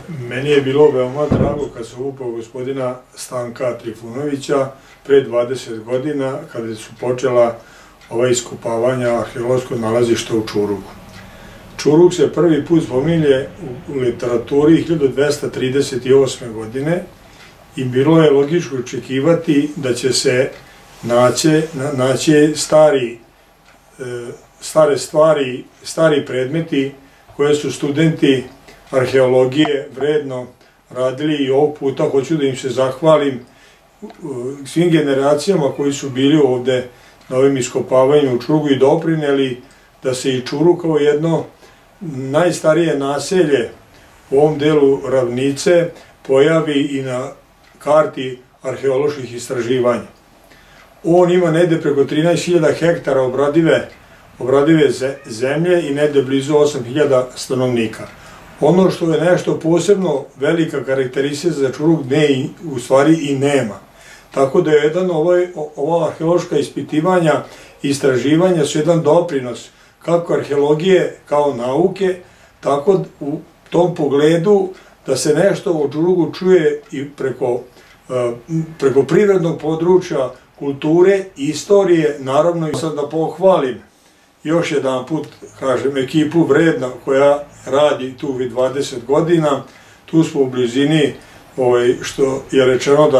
Meni je bilo veoma drago kad sam upao gospodina Stanka Trifunovića pre 20 godina kada su počela ova iskopavanja arheološkog nalazišta u Čurugu. Čurug se prvi put spominje u literaturi 1238. godine i bilo je logično očekivati da će se naći stari predmeti koje su studenti arheologije vredno radili i ovog puta hoću da im se zahvalim svim generacijama koji su bili ovde na ovim iskopavanjima u Čurugu i doprineli da se i Čurug kao jedno najstarije naselje u ovom delu ravnice pojavi i na karti arheoloških istraživanja. On ima negde preko 13.000 hektara obradive zemlje i negde blizu 8.000 stanovnika. Ono što je nešto posebno velika karakteristika za Čurug u stvari i nema. Tako da je ova arheološka ispitivanja i istraživanja su jedan doprinos kako arheologije kao nauke, tako u tom pogledu da se nešto o Čurugu čuje i preko prirodnog područja, kulture, istorije, naravno i sad da pohvalim još jedan put, kažem, ekipu vredna koja radi tu 20 godina, tu smo u blizini, što je rečeno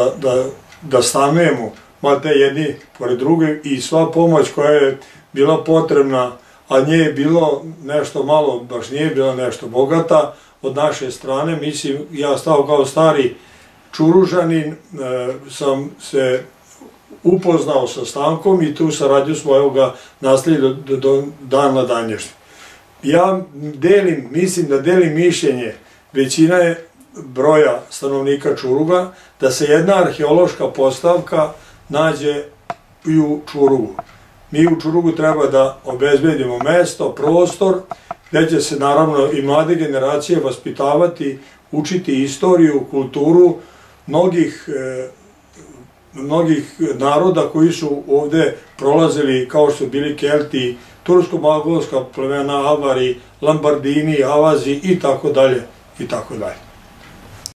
da stanujemo, mate jedni pored druge i sva pomoć koja je bila potrebna, a nje je bilo nešto malo, baš nije bila nešto bogata od naše strane. Mislim, ja stao kao stari Čuružanin, sam se upoznao sa Stankom i tu saradnju smo evo ga nastavili do dana današnjeg. Ja mislim da delim mišljenje većina broja stanovnika Čuruga da se jedna arheološka postavka nađe i u Čurugu. Mi u Čurugu treba da obezbedimo mesto, prostor, gde će se naravno i mlade generacije vaspitavati, učiti istoriju, kulturu mnogih naroda koji su ovde prolazili, kao što su bili Kelti, tursko-mongolska plemena, Avari, Lambardini, Avazi i tako dalje i tako dalje.